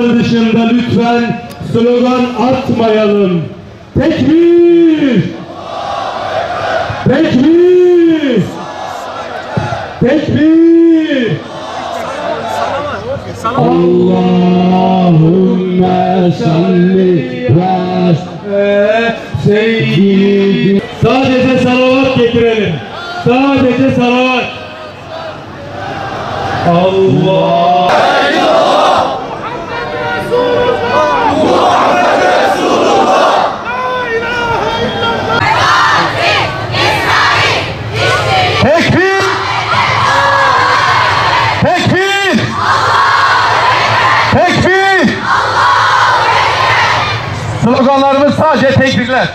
sloganlar dışında lütfen slogan atmayalım. Tekbir! Tekbir! Tekbir! Allahümme salli ve seyyidina. Sadece salavat getirelim. Sadece salavat. Allah. Tekbir! Tekbir! Tekbir! Sloganlarımız sadece tekbirler.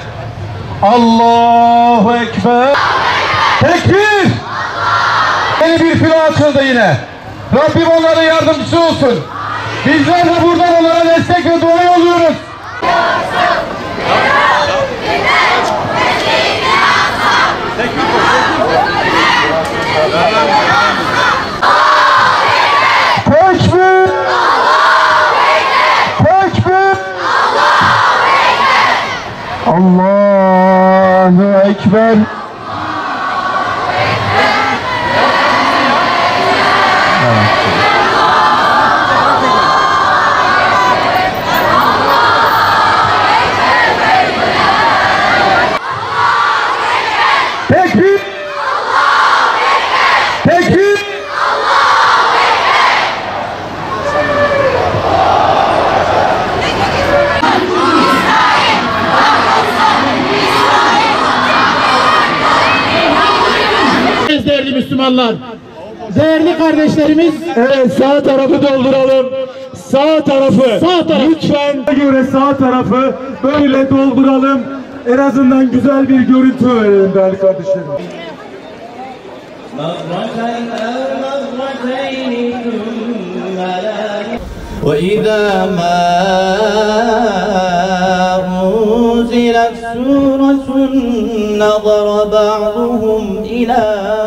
Allahu Ekber! Tekbir! Yeni bir filo açıldı yine. Rabbim onların yardımcısı olsun. Bizler de buradan onlara destek ve dua yolluyoruz. Tekbir! Tekbir! Allahu Ekber! Tekbir! Tekbir! Değerli Müslümanlar, değerli kardeşlerimiz, evet, sağ tarafı dolduralım. Sağ tarafı. Lütfen göre sağ tarafı böyle dolduralım. En azından güzel bir görüntü verelim değerli kardeşlerim. وَإِذَا مَا أُنْزِلَتْ سُورَةٌ نَظَرَ بَعْضُهُمْ إِلَى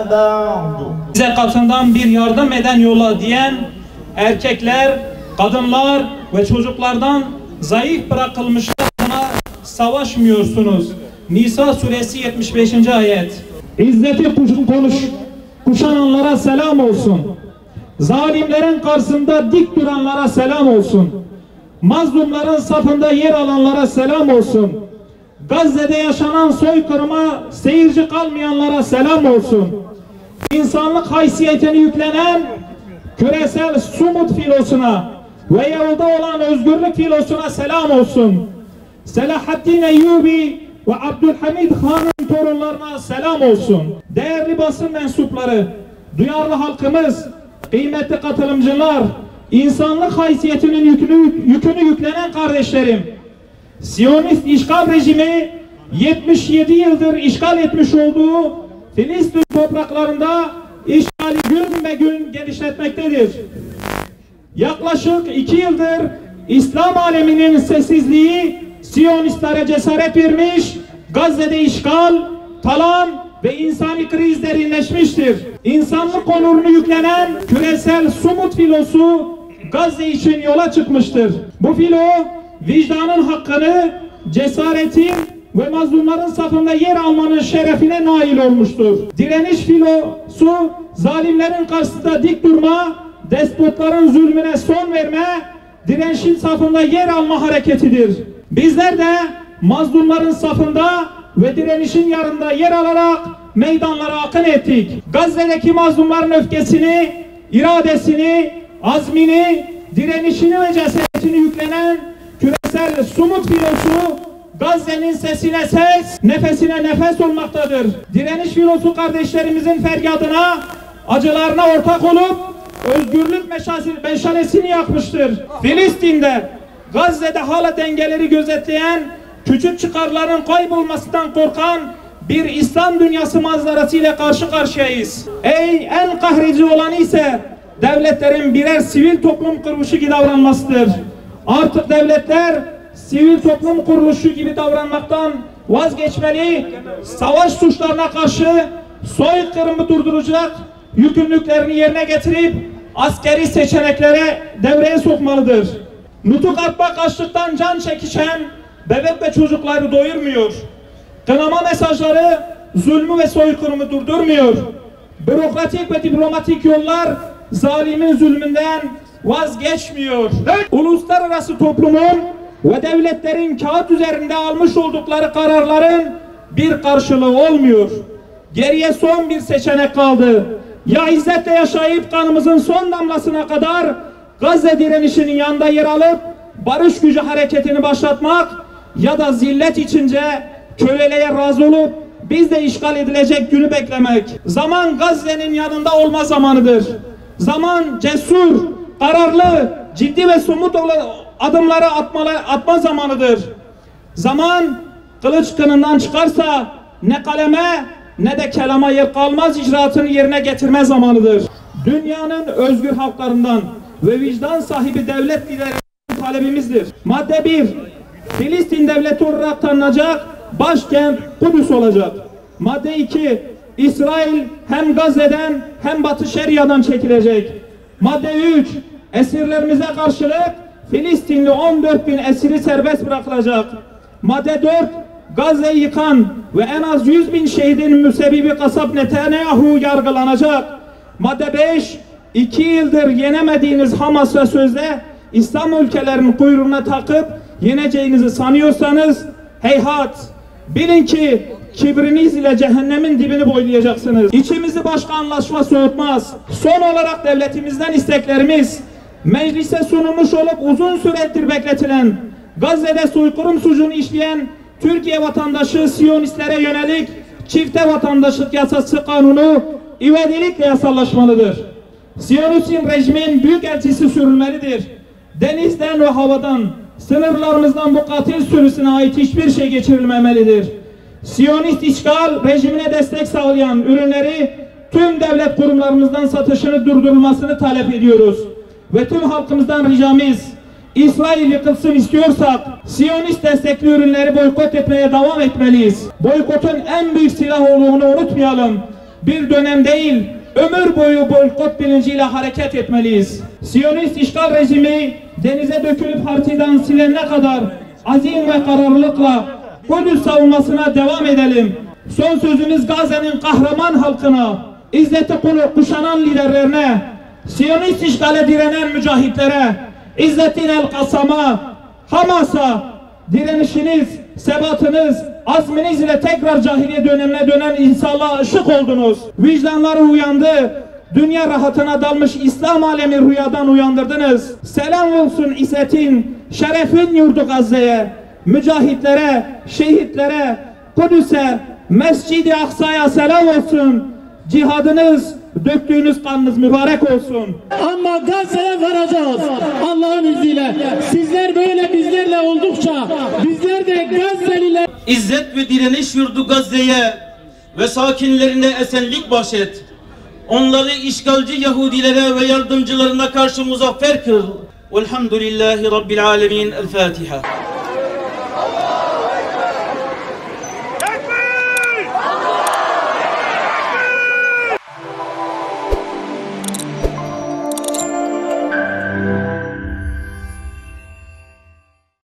بَعْضٍ. Bize katından bir yardım eden yola diyen erkekler, kadınlar ve çocuklardan zayıf bırakılmışlarına savaşmıyorsunuz. Nisa suresi 75. ayet. İzzeti kuşananlara selam olsun. Zalimlerin karşısında dik duranlara selam olsun. Mazlumların safında yer alanlara selam olsun. Gazze'de yaşanan soykırıma seyirci kalmayanlara selam olsun. İnsanlık haysiyetini yüklenen küresel Sumut filosuna ve yolda olan özgürlük filosuna selam olsun. Selahaddin Eyyubi ve Abdülhamid Han'ın torunlarına selam olsun. Değerli basın mensupları, duyarlı halkımız, kıymetli katılımcılar, insanlık haysiyetinin yükünü yüklenen kardeşlerim, Siyonist işgal rejimi 77 yıldır işgal etmiş olduğu Filistin topraklarında işgali gün ve gün genişletmektedir. Yaklaşık 2 yıldır İslam aleminin sessizliği Siyonistlere cesaret vermiş, Gazze'de işgal, talan ve insani kriz derinleşmiştir. İnsanlık onurunu yüklenen küresel Sumut filosu Gazze için yola çıkmıştır. Bu filo vicdanın hakkını, cesaretin ve mazlumların safında yer almanın şerefine nail olmuştur. Direniş filosu zalimlerin karşısında dik durma, despotların zulmüne son verme, direnişin safında yer alma hareketidir. Bizler de mazlumların safında ve direnişin yanında yer alarak meydanlara akın ettik. Gazze'deki mazlumların öfkesini, iradesini, azmini, direnişini ve cesaretini yüklenen küresel Sumut filosu Gazze'nin sesine ses, nefesine nefes olmaktadır. Direniş filosu kardeşlerimizin feryadına, acılarına ortak olup özgürlük meşalesini yakmıştır. Filistin'de, Gazze'de hala dengeleri gözetleyen, küçük çıkarların kaybolmasından korkan bir İslam dünyası manzarası ile karşı karşıyayız. En kahrici olan ise devletlerin birer sivil toplum kuruluşu gibi davranmasıdır. Artık devletler sivil toplum kuruluşu gibi davranmaktan vazgeçmeli, savaş suçlarına karşı soykırımı durduracak yükümlülüklerini yerine getirip askeri seçeneklere devreye sokmalıdır. Nutuk atmak açlıktan can çekişen bebek ve çocukları doyurmuyor. Kınama mesajları zulmü ve soykırımı durdurmuyor. Bürokratik ve diplomatik yollar zalimin zulmünden vazgeçmiyor. Uluslararası toplumun ve devletlerin kağıt üzerinde almış oldukları kararların bir karşılığı olmuyor. Geriye son bir seçenek kaldı. Ya izzetle yaşayıp kanımızın son damlasına kadar Gazze direnişinin yanında yer alıp barış gücü hareketini başlatmak, ya da zillet içince köleliğe razı olup biz de işgal edilecek günü beklemek. Zaman Gazze'nin yanında olma zamanıdır. Zaman cesur, kararlı, ciddi ve somut adımları atma zamanıdır. Zaman kılıç kınından çıkarsa ne kaleme ne de kelama yer kalmaz icraatını yerine getirme zamanıdır. Dünyanın özgür halklarından ve vicdan sahibi devlet liderlerinden talebimizdir. Madde 1. Filistin devleti olarak tanınacak, başkent Kudüs olacak. Madde 2. İsrail hem Gazze'den hem Batı Şeria'dan çekilecek. Madde 3. Esirlerimize karşılık Filistinli 14.000 esiri serbest bırakılacak. Madde 4. Gazze'yi yıkan ve en az 100.000 şehidin müsebbibi kasap Netanyahu yargılanacak. Madde 5. 2 yıldır yenemediğiniz Hamas'la sözde İslam ülkelerinin kuyruğuna takıp yeneceğinizi sanıyorsanız heyhat, bilin ki kibriniz ile cehennemin dibini boylayacaksınız. İçimizi başka anlaşma soğutmaz. Son olarak devletimizden isteklerimiz, meclise sunulmuş olup uzun süredir bekletilen Gazze'de soykırım suçunu işleyen Türkiye vatandaşı Siyonistlere yönelik çifte vatandaşlık yasası kanunu ivedilikle yasallaşmalıdır. Siyonist rejimin büyükelçisi sürülmelidir. Denizden ve havadan, sınırlarımızdan bu katil sürüsüne ait hiçbir şey geçirilmemelidir. Siyonist işgal rejimine destek sağlayan ürünleri tüm devlet kurumlarımızdan satışını durdurulmasını talep ediyoruz. Ve tüm halkımızdan ricamız, İsrail yıkılsın istiyorsak Siyonist destekli ürünleri boykot etmeye devam etmeliyiz. Boykotun en büyük silah olduğunu unutmayalım. Bir dönem değil, ömür boyu boykot bilinciyle hareket etmeliyiz. Siyonist işgal rejimi denize dökülüp haritadan silinene kadar azim ve kararlılıkla Kudüs savunmasına devam edelim. Son sözümüz Gazze'nin kahraman halkına, izzeti kuşanan liderlerine, Siyonist işgale direnen mücahitlere, İzzettin el-Kassam'a, Hamas'a direnişiniz, sebatınız, azminiz ile tekrar cahiliye dönemine dönen insanlığa ışık oldunuz. Vicdanları uyandı. Dünya rahatına dalmış İslam alemi rüyadan uyandırdınız. Selam olsun İzzet'in, şerefin yurdu Gazze'ye, mücahitlere, şehitlere, Kudüs'e, Mescid-i Aksa'ya selam olsun. Cihadınız, döktüğünüz kanınız mübarek olsun. Ama Gazze'ye varacağız Allah'ın izniyle. Sizler böyle bizlerle oldukça bizler de Gazze'liler. İzzet ve direniş yurdu Gazze'ye ve sakinlerine esenlik bahşet. Onları işgalci Yahudilere ve yardımcılarına karşı muzaffer kıl. Velhamdülillahi Rabbil alemin. El Fatiha.